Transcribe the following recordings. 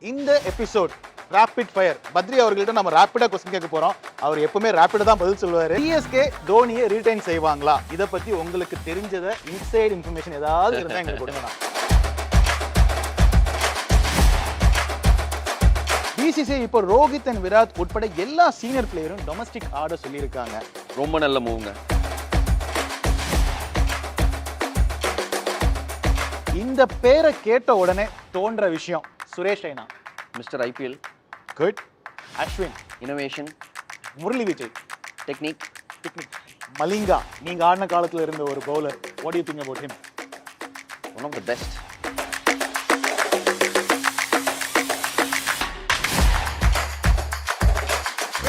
இந்த episode rapid fire. Badri அவர்கள்ட்ட நம்ம ராபிடா கொஸ்டின் கேட்க போறோம். அவர் எப்பவுமே ராபிடா தான் பதில் சொல்லுவாரு. சிஎஸ்கே தோனியை ரீடைன் செய்வாங்களா? இத பத்தி உங்களுக்கு தெரிஞ்சத இன்சைட் இன்ஃபர்மேஷன் ஏதாவது இருந்தா எங்களுக்கு கொடுங்க. பிசிசிஐ இப்போ ரோஹித் அண்ட் விராட் உட்பட எல்லா சீனியர் பிளேயரும் டொமஸ்டிக் ஆர்டர் சொல்லியிருக்காங்க. ரொம்ப நல்ல மூவ்ங்க. இந்த பேரை கேட்ட உடனே தோன்ற விஷயம் Suresh Raina, mister IPL, good. Ashwin, innovation. Murali Vijay, technique. Malinga, நீங்க ஆடின காலத்துல இருந்த ஒரு bowler. What do you think about him? One of the best.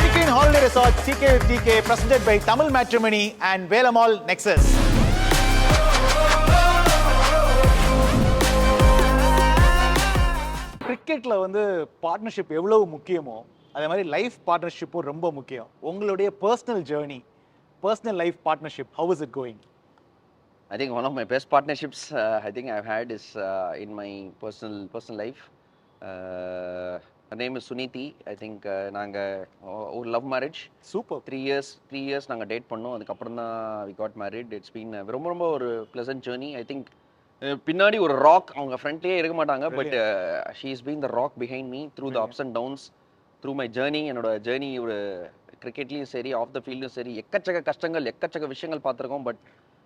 Weekend Holiday Resort CK with DK presented by Tamil Matrimony and Velamal Nexus. கிரிக்கெட்ல வந்து பார்ட்னர்ஷிப் எவ்வளவு முக்கியமோ அதே மாதிரி லைஃப் பார்ட்னர்ஷிப்பும் ரொம்ப முக்கியம். உங்களுடைய personal journey, personal life partnership, how is it going? I think one of my best partnerships I think I've had is in my personal life. Her name is Suniti. I think நாங்க ஒரு love marriage. Super. 3 years நாங்க date பண்ணோம். அதுக்கப்புறம் தான் we got married. It's been ரொம்ப ஒரு pleasant journey. I think பின்னாடி ஒரு ராக், அவங்க ஃப்ரண்ட்லேயே இருக்க மாட்டாங்க, but she is being the rock behind me through the ups and downs, through my journey. என்னோட ஜேர்னி ஒரு கிரிக்கெட்லேயும் சரி, ஆஃப் த ஃபீல்டும் சரி, எக்கச்சக்க கஷ்டங்கள், எக்கச்சக்க விஷயங்கள் பார்த்துருக்கோம். பட்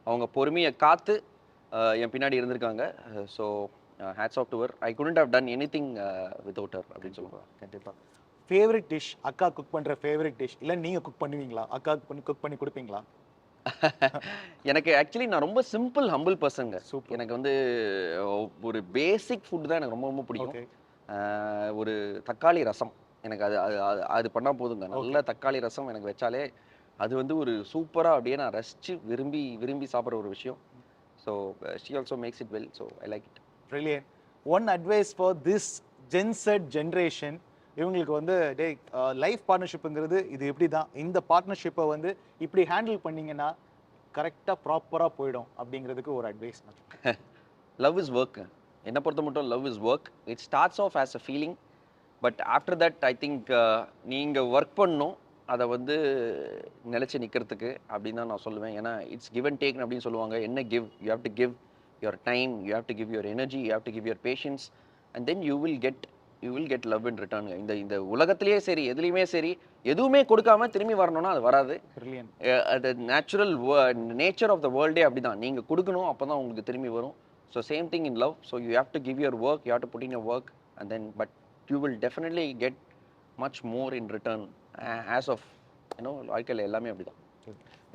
அவங்க பொறுமையை காத்து என் பின்னாடி இருந்திருக்காங்க. So hats off to her. I couldn't have done anything without her அப்படின்னு சொல்லுவாங்க. கண்டிப்பாக. ஃபேவரட் டிஷ், அக்கா குக் பண்ணுற ஃபேவரட் டிஷ், இல்லை நீங்கள் குக் பண்ணுவீங்களா? அக்கா குக் பண்ணி கொடுப்பீங்களா? எனக்கு ஆக்சுவலி நான் ரொம்ப சிம்பிள் ஹம்பிள் பர்சனுங்க. எனக்கு வந்து ஒரு பேசிக் ஃபுட் தான் எனக்கு ரொம்ப பிடிக்கும். ஒரு தக்காளி ரசம், எனக்கு அது பண்ணால் போதுங்க. நல்ல தக்காளி ரசம் எனக்கு வச்சாலே அது வந்து ஒரு சூப்பராக அப்படியே நான் ரசித்து விரும்பி சாப்பிட்ற ஒரு விஷயம். So she also makes it well. So I like it. Brilliant. One advice for this Gen Z generation, இவங்களுக்கு வந்து லைஃப் பார்ட்னர்ஷிப்புங்கிறது இது இப்படி தான், இந்த பார்ட்னர்ஷிப்பை வந்து இப்படி ஹேண்டில் பண்ணிங்கன்னா கரெக்டாக ப்ராப்பராக போயிடும் அப்படிங்கிறதுக்கு ஒரு அட்வைஸ். Love is work. என்னை பொறுத்த மட்டும் love is work. It starts of as a feeling, but after that I think நீங்கள் ஒர்க் பண்ணணும் அதை வந்து நிலச்சி நிற்கிறதுக்கு அப்படின்னு தான் நான் சொல்லுவேன். ஏன்னா இட்ஸ் கிவ் அண்ட் டேக் அப்படின்னு சொல்லுவாங்க. என்ன give, you have to give your time, you have to give your energy, you have to give your patience, and then you will get love in return. இந்த உலகத்திலேயே சரி, எதுலையுமே சரி, எதுவுமே கொடுக்காம திரும்பி வரணும்னா அது வராது. அது நேச்சுரல் நேச்சர் ஆஃப் த வேர்ல்டே அப்படிதான். நீங்கள் கொடுக்கணும், அப்போ தான் உங்களுக்கு திரும்பி வரும். So same thing in love. So you have to give your work, you have to put in your work, and then but you will definitely get much more in return. As of வாழ்க்கையில் எல்லாமே அப்படிதான்.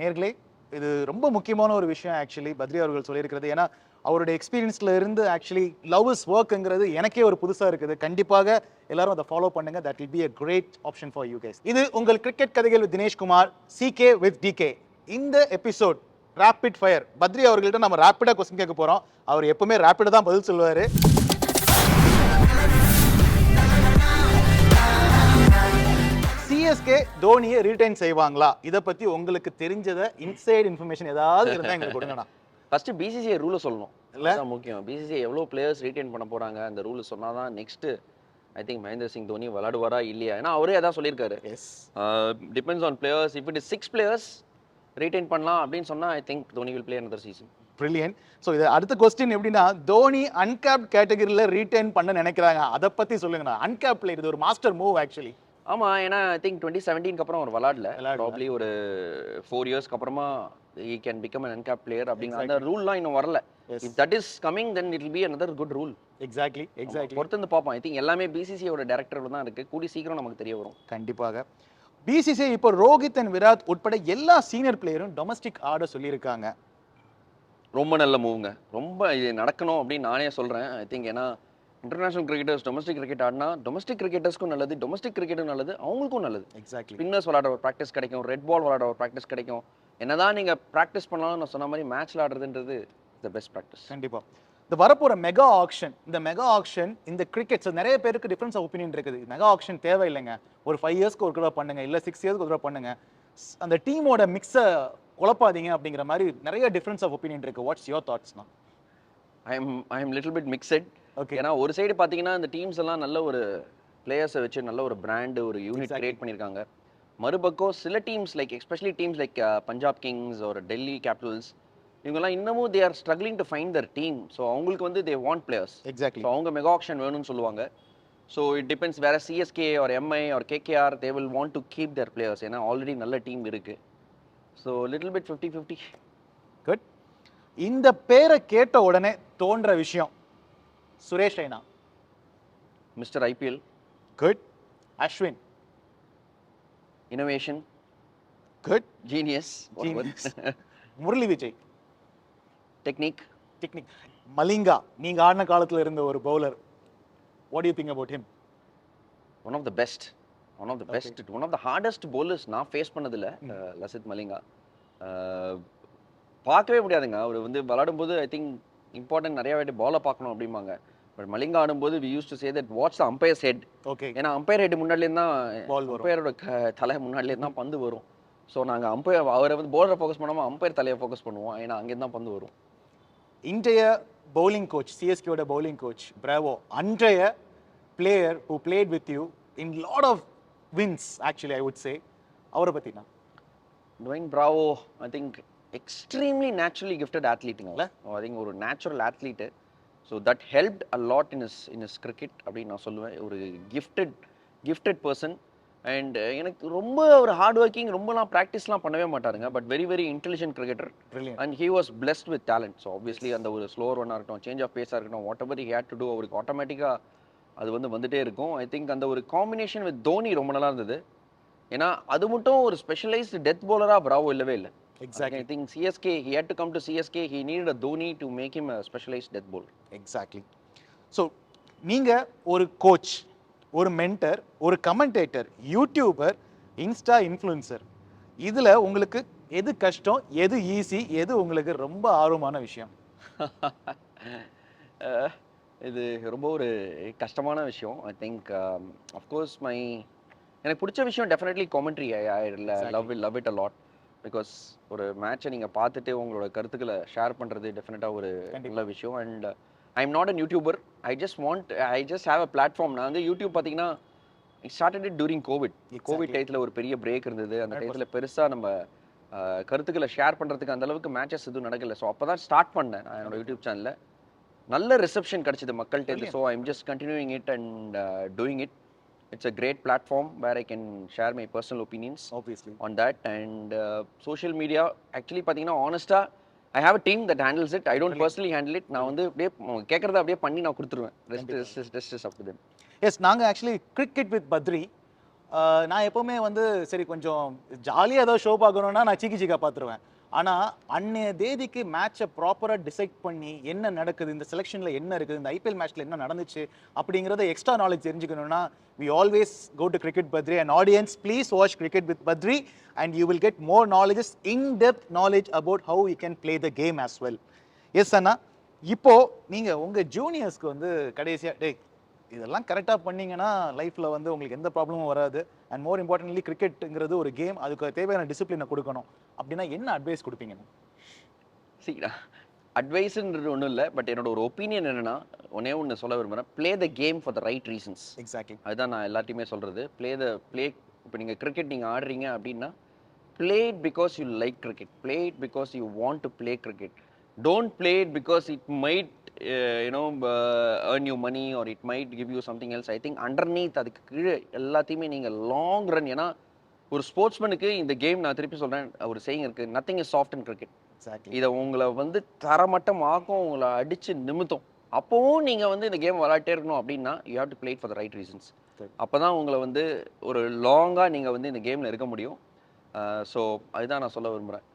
நேர்களே, இது ரொம்ப முக்கியமான ஒரு விஷயம் actually Badri அவர்கள் சொல்லியிருக்கிறது. ஏன்னா அவருடைய எக்ஸ்பீரியன்ஸ்ல இருந்து ஆக்சுவலி லவ் இஸ் ஒர்க்ங்கிறது எனக்கே ஒரு புதுசா இருக்குது. கண்டிப்பாக எல்லாரும் அதை ஃபாலோ பண்ணுங்க. That will be a great option for you guys. இது உங்கள் கிரிக்கெட் கதைகள் with Dinesh Kumar, CK with DK. இந்த எபிசோட் ராபிட் ஃபயர். பத்ரி அவர்கள்ட்ட நம்ம ராபிடா கொஸ்டின் கேட்க போறோம். அவர் எப்பவுமே ராபிடா தான் பதில் சொல்லுவாரு. சிஎஸ்கே தோனியை ரீடைன் செய்வாங்களா? இதை பத்தி உங்களுக்கு தெரிஞ்சத இன்சைட் இன்ஃபர்மேஷன் ஏதாவது இருந்தா எங்களுக்கு கொடுங்கண்ணா. ஃபர்ஸ்ட் பிசிசிஐ ரூலை சொல்லணும், அதுதான் முக்கியம். பிசிசிஐ எவ்வளோ பிளேயர்ஸ் ரீடைன் பண்ண போறாங்க, அந்த ரூல் சொன்னால் தான் next I think Mahendra Singh Dhoni விளையாடுவாரா இல்லையா. ஏன்னா அவரே அதான் சொல்லியிருக்காரு, depends on players. If it is 6 players retain பண்ணலாம் அப்படின்னு சொன்னால் I think Dhoni will play another season. Brilliant. So இது அடுத்த கொஸ்டின் எப்படின்னா, தோனி அன்கேப்ட் கேட்டகரியில் ரீடைன் பண்ண நினைக்கிறாங்க, அதை பற்றி சொல்லுங்கண்ணா. அன்கேப்ட் பிளேயர் இது ஒரு மாஸ்டர் மூவ் ஆக்சுவலி. ஆமாம், ஏன்னா ஐ திங்க் 2017 அப்புறம் அவர் விளாடல. ப்ராப்ளி ஒரு 4 years அப்புறமா he can become an uncapped player அப்படிங்கிற அந்த ரூல்லாம் இன்னும் வரல. If that is coming, then it will be another good rule. Exactly. பொறுத்து வந்து பார்ப்போம். ஐ திங்க் எல்லாமே பிசிசிஐயோட டைரக்டர்ல தான் இருக்கு. கூடி சீக்கிரம் நமக்கு தெரிய வரும். கண்டிப்பாக. பிசிசிஐ இப்போ ரோஹித் அண்ட் விராட் உட்பட எல்லா சீனியர் பிளேயரும் டொமஸ்டிக் ஆர்டர் சொல்லியிருக்காங்க. ரொம்ப நல்ல மூவ்ங்க. ரொம்ப இது நடக்கணும் அப்படின்னு நானே சொல்றேன். ஐ திங்க் ஏன்னா இன்டர்நேஷனல் கிரிக்கெட்டர்ஸ் டொமஸ்டிக் கிரிக்கெட் ஆடினா டொமஸ்டிக் கிரிக்கெட்டர்ஸ்க்கும் நல்லது, டொமஸ்டிக் கிரிக்கெட்டும் நல்லது, அவங்களுக்கும் நல்லது. எக்ஸாக்ட்லி. ஸ்பின்னர்ஸ் விளையாட ஒரு ப்ராக்டிஸ் கிடைக்கும், ரெட் பால் விளையாட ஒரு ப்ராக்டிஸ் கிடைக்கும். என்னதான் நீங்க ப்ராக்டிஸ் பண்ணாலும் நான் சொன்ன மாதிரி மேட்ச் விளையாடுறதுன்றது த பெஸ்ட் ப்ராக்டிஸ். கண்டிப்பா. இந்த வரப்போற மெகா ஆக்ஷன், இந்த மெகா ஆக்ஷன் இந்த கிரிக்கெட்ஸ் நிறைய பேருக்கு டிஃபரன்ஸ் ஆஃப் ஒப்பீனியன் இருக்குது. மெகா ஆக்ஷன் தேவையில்லைங்க, ஒரு 5 yearsக்கு ஒரு தடவை பண்ணுங்க, இல்லை 6 yearsக்கு ஒரு தடவை பண்ணுங்க, அந்த டீமோட மிக்ஸை குழப்பாதீங்க அப்படிங்கிற மாதிரி நிறைய டிஃபரன்ஸ் ஆஃப் ஒப்பீனியன் இருக்கு. வாட்ஸ் யுவர் தாட்ஸ்னா? I am little bit mixed. Okay. ஏன்னா ஒரு சைடு பார்த்தீங்கன்னா இந்த டீம்ஸ் எல்லாம் நல்ல ஒரு பிளேயர்ஸை வச்சு நல்ல ஒரு பிராண்டு ஒரு யூனிட் Exactly. கிரியேட் பண்ணியிருக்காங்க. மறுபக்கம் சில teams like especially teams like Punjab Kings ஒரு டெல்லி கேபிட்டல்ஸ் இவங்கெல்லாம் இன்னமும் they are struggling to find Dhar team. So அவங்களுக்கு வந்து they want players. Exactly. So அவங்க மெகா ஆக்ஷன் வேணும்னு சொல்லுவாங்க. ஸோ இட் டிபெண்ட்ஸ் வேற சிஎஸ்கே ஒரு எம்ஐ ஒரு KKR they will want to keep there players. ஏன்னா ஆல்ரெடி நல்ல டீம் இருக்கு. So little bit 50-50. குட். இந்த பேரை கேட்ட உடனே தோன்ற விஷயம் Suresh Raina. Mister IPL, good. Ashwin. Innovation, good. Genius, Murali Vijay. Technique. Technique. Malinga, நீங்க ஆடின காலத்துல இருந்த ஒரு bowler. What do you think about him? One of the best, one of the best, one of the hardest bowlers நான் ஃபேஸ் பண்ணதில்ல லசித் மலிங்கா. பார்க்கவே முடியாதுங்க. அவர் வந்து விளையாடும்போது ஐ திங்க் இம்பார்ட்டன்ட் நிறைய வாட்டி பாலை பார்க்கணும் அப்படிம்பாங்க. பட் மலிங்கா ஆடும்போது we use to say that watch the umpire's head. Okay. ஏன்னா அம்பையர் ஹெட் முன்னாடிலேருந்து தான் Ball வரும். அம்பையரோட தலை முன்னாடிலேருந்து தான் பந்து வரும். ஸோ நாங்கள் அம்பையர் அவரை வந்து bowler ஃபோக்கஸ் பண்ணாமல் அம்பையர் தலையை ஃபோக்கஸ் பண்ணுவோம். ஏன்னா அங்கேருந்து தான் பந்து வரும். இன்றைய பவுலிங் கோச், சிஎஸ்கேவோட பவுலிங் கோச் பிராவோ, அன்றைய player who played with you in lot of wins actually I would say, அவரை பத்தினா? Dwayne Bravo I think extremely naturally gifted ஆத்லீட்டுங்கள. ஐ திங்க் ஒரு natural athlete. So that helped a lot in is cricket அப்படின்னு நான் சொல்லுவேன். ஒரு gifted person. And எனக்கு ரொம்ப ஒரு ஹார்ட் ஒர்க்கிங், ரொம்பலாம் ப்ராக்டிஸ்லாம் பண்ணவே மாட்டாருங்க. But very very intelligent cricketer. Brilliant. And he was blessed with talent. So obviously அந்த ஒரு ஸ்லோவர் ஒன்னாக இருக்கட்டும், சேஞ்ச் ஆஃப் பேஸாக இருக்கட்டும், whatever he had to do அவருக்கு ஆட்டோமேட்டிக்காக அது வந்து வந்துட்டே இருக்கும். ஐ திங்க் அந்த ஒரு காம்பினேஷன் வித் தோனி ரொம்ப நல்லா இருந்தது. ஏன்னா அது மட்டும் ஒரு ஸ்பெஷலைஸ்டு டெத் பவுலராக பிராவோ இல்லவே இல்லை. Exactly. I think CSK, he had to come to CSK, he needed a Dhoni to make him a specialized death bowler. Exactly. So நீங்க ஒரு கோச், ஒரு மென்டர், ஒரு கமெண்டேட்டர், யூடியூபர், இன்ஸ்டா இன்ஃப்ளூயன்சர், இதுல உங்களுக்கு எது கஷ்டம், எது ஈஸி, எது உங்களுக்கு ரொம்ப ஆர்வமான விஷயம்? இது ரொம்ப ஒரு கஷ்டமான விஷயம். ஐ திங்க் அஃப்கோர்ஸ் எனக்கு பிடிச்ச விஷயம் definitely commentary. I love it a lot. Because ஒரு மேட்சை நீங்கள் பார்த்துட்டு உங்களோட கருத்துக்களை ஷேர் பண்ணுறது டெஃபினட்டாக ஒரு நல்ல விஷயம். And I am not an YouTuber. I just have a platform. நான் வந்து யூடியூப் பார்த்தீங்கன்னா I started it during COVID. COVID டயத்தில் ஒரு பெரிய பிரேக் இருந்தது. அந்த டயத்தில் பெருசாக நம்ம கருத்துக்களை ஷேர் பண்ணுறதுக்கு அந்த அளவுக்கு மேட்சஸ் எதுவும் நடக்கல. ஸோ அப்போ தான் ஸ்டார்ட் பண்ணேன் நான் என்னோட யூடியூப் சேனலில். நல்ல ரிசப்ஷன் கிடைச்சது மக்கள்கிட்ட. So I am just continuing it and doing it. It's a great platform where I can share my personal opinions Obviously. on that. And social media, actually பார்த்தீங்கன்னா honest-ஆ I have a team that handles it. I don't personally handle it. நான் வந்து அப்படியே கேட்கறத அப்படியே பண்ணி நான் கொடுத்துருவேன். Rest is up to them. Yes, நாங்க ஆக்சுவலி கிரிக்கெட் வித் பத்ரி, நான் எப்பவுமே வந்து சரி கொஞ்சம் ஜாலியாக ஏதோ ஷோ பார்க்கணுன்னா நான் சீக்கி சீக்கா பார்த்துருவேன். ஆனால் அன்னைய தேதிக்கு மேட்சை ப்ராப்பராக டிசைட் பண்ணி என்ன நடக்குது, இந்த செலெக்ஷனில் என்ன இருக்குது, இந்த ஐபிஎல் மேட்ச்சில் என்ன நடந்துச்சு அப்படிங்கிறத எக்ஸ்ட்ரா நாலேஜ் தெரிஞ்சுக்கணும்னா we always go to Cricket Badri. And audience, please watch Cricket with Badri and you will get more knowledge, in-depth knowledge about how we can play the game as well. Yes அண்ணா, இப்போ நீங்க உங்க ஜூனியர்ஸ்க்கு வந்து கடைசியா டேய் இதெல்லாம் கரெக்டாக பண்ணீங்கன்னா லைஃப்பில் வந்து உங்களுக்கு எந்த ப்ராப்ளமும் வராது, அண்ட் மோர் இம்பார்ட்டன்ட்லி கிரிக்கெட்டுங்கிறது ஒரு கேம், அதுக்கு தேவையான டிசிப்ளினை கொடுக்கணும் அப்படின்னா என்ன அட்வைஸ் கொடுப்பீங்க? சரி, அட்வைஸ்ன்றது ஒன்றும் இல்லை. பட் என்னோட ஒரு ஒப்பீனியன் என்னன்னா ஒன்று சொல்ல விரும்புகிறேன். Play the game for the right reasons. Exactly. அதுதான் நான் எல்லாத்தையுமே சொல்கிறது. ப்ளே இப்போ நீங்கள் கிரிக்கெட் நீங்கள் ஆடுறீங்க அப்படின்னா play it because you like cricket. Play it because you want to play cricket. Don't play it because it might earn you money or it might give you something else. I think underneath அதுக்கு கீழே எல்லாத்தையுமே நீங்கள் long run. ஏன்னா ஒரு ஸ்போர்ட்ஸ்மேனுக்கு இந்த game, நான் திருப்பி சொல்கிறேன், ஒரு சேயிங் இருக்குது, nothing is soft in cricket. இதை உங்களை வந்து தரமட்டம் ஆக்கும், உங்களை அடித்து நிமித்தம். அப்போவும் நீங்கள் வந்து இந்த கேம் விளையாட்டே இருக்கணும் அப்படின்னா you have to play it for the right reasons. அப்போ தான் உங்களை வந்து ஒரு லாங்காக நீங்கள் வந்து இந்த கேமில் இருக்க முடியும். ஸோ அதுதான் நான் சொல்ல விரும்புகிறேன்.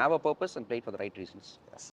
Have a purpose and play it for the right reasons. Yes.